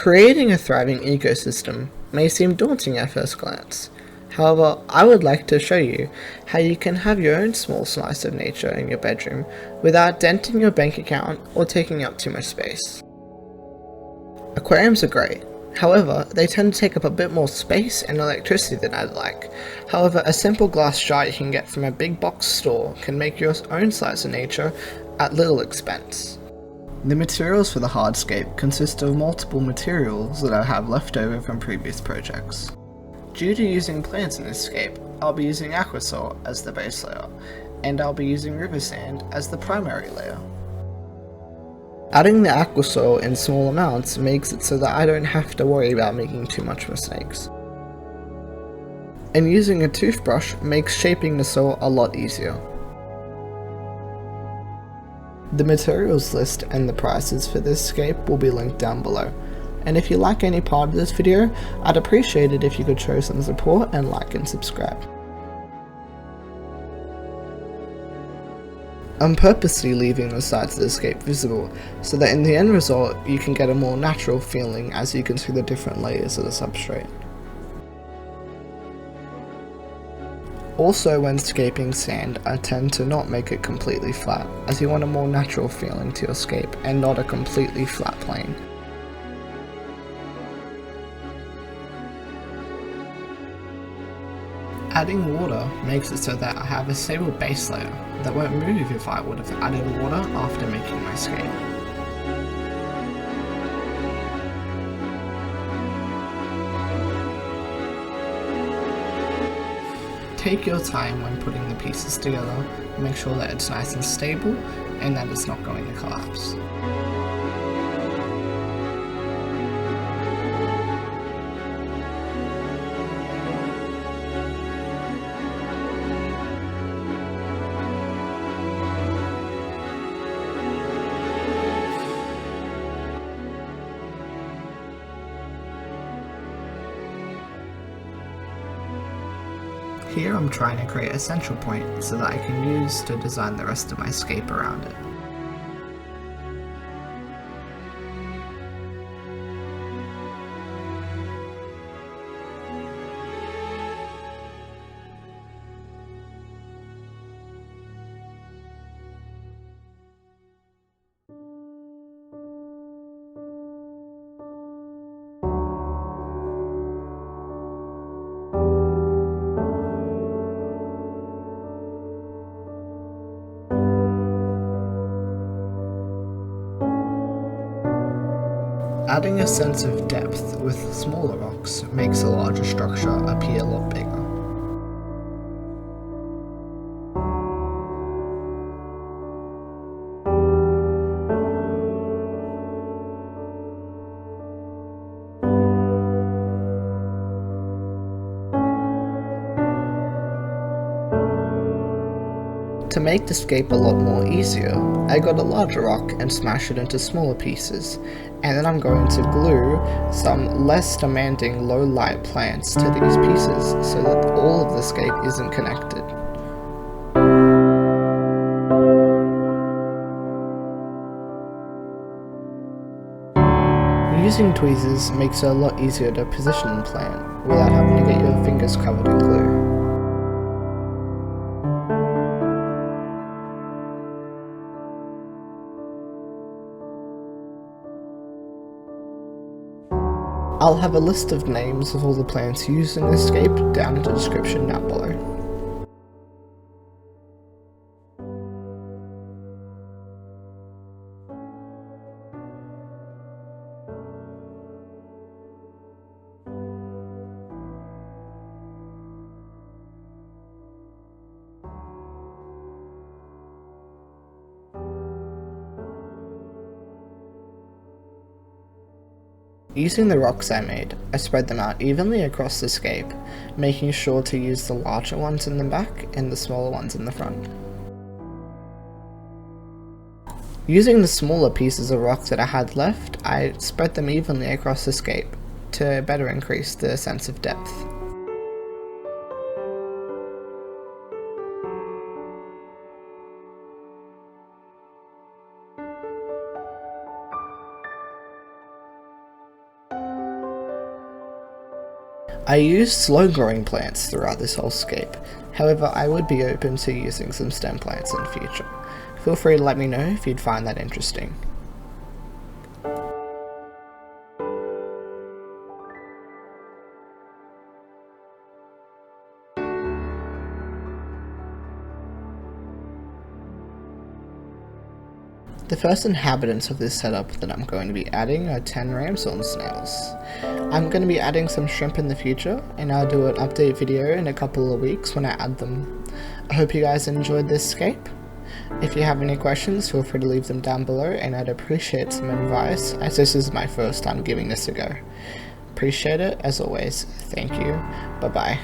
Creating a thriving ecosystem may seem daunting at first glance. However, I would like to show you how you can have your own small slice of nature in your bedroom without denting your bank account or taking up too much space. Aquariums are great. However, they tend to take up a bit more space and electricity than I'd like. However, a simple glass jar you can get from a big box store can make your own slice of nature at little expense. The materials for the hardscape consist of multiple materials that I have left over from previous projects. Due to using plants in this scape, I'll be using aquasol as the base layer, and I'll be using river sand as the primary layer. Adding the aquasol in small amounts makes it so that I don't have to worry about making too much mistakes. And using a toothbrush makes shaping the soil a lot easier. The materials list and the prices for this scape will be linked down below. And if you like any part of this video, I'd appreciate it if you could show some support and like and subscribe. I'm purposely leaving the sides of the scape visible, so that in the end result you can get a more natural feeling as you can see the different layers of the substrate. Also, when scaping sand, I tend to not make it completely flat, as you want a more natural feeling to your scape and not a completely flat plane. Adding water makes it so that I have a stable base layer that won't move if I would have added water after making my scape. Take your time when putting the pieces together, make sure that it's nice and stable and that it's not going to collapse. Here I'm trying to create a central point so that I can use to design the rest of my scape around it. Adding a sense of depth with smaller rocks makes a larger structure appear a lot bigger. To make the scape a lot more easier, I got a larger rock and smashed it into smaller pieces, and then I'm going to glue some less demanding low light plants to these pieces so that all of the scape isn't connected. Using tweezers makes it a lot easier to position the plant without having to get your fingers covered in glue. I'll have a list of names of all the plants used in this scape down in the description down below. Using the rocks I made, I spread them out evenly across the scape, making sure to use the larger ones in the back and the smaller ones in the front. Using the smaller pieces of rock that I had left, I spread them evenly across the scape to better increase the sense of depth. I use slow growing plants throughout this whole scape, however I would be open to using some stem plants in the future. Feel free to let me know if you'd find that interesting. The first inhabitants of this setup that I'm going to be adding are 10 ramshorn snails. I'm going to be adding some shrimp in the future, and I'll do an update video in a couple of weeks when I add them. I hope you guys enjoyed this scape. If you have any questions, feel free to leave them down below, and I'd appreciate some advice, as this is my first time giving this a go. Appreciate it, as always. Thank you. Bye bye.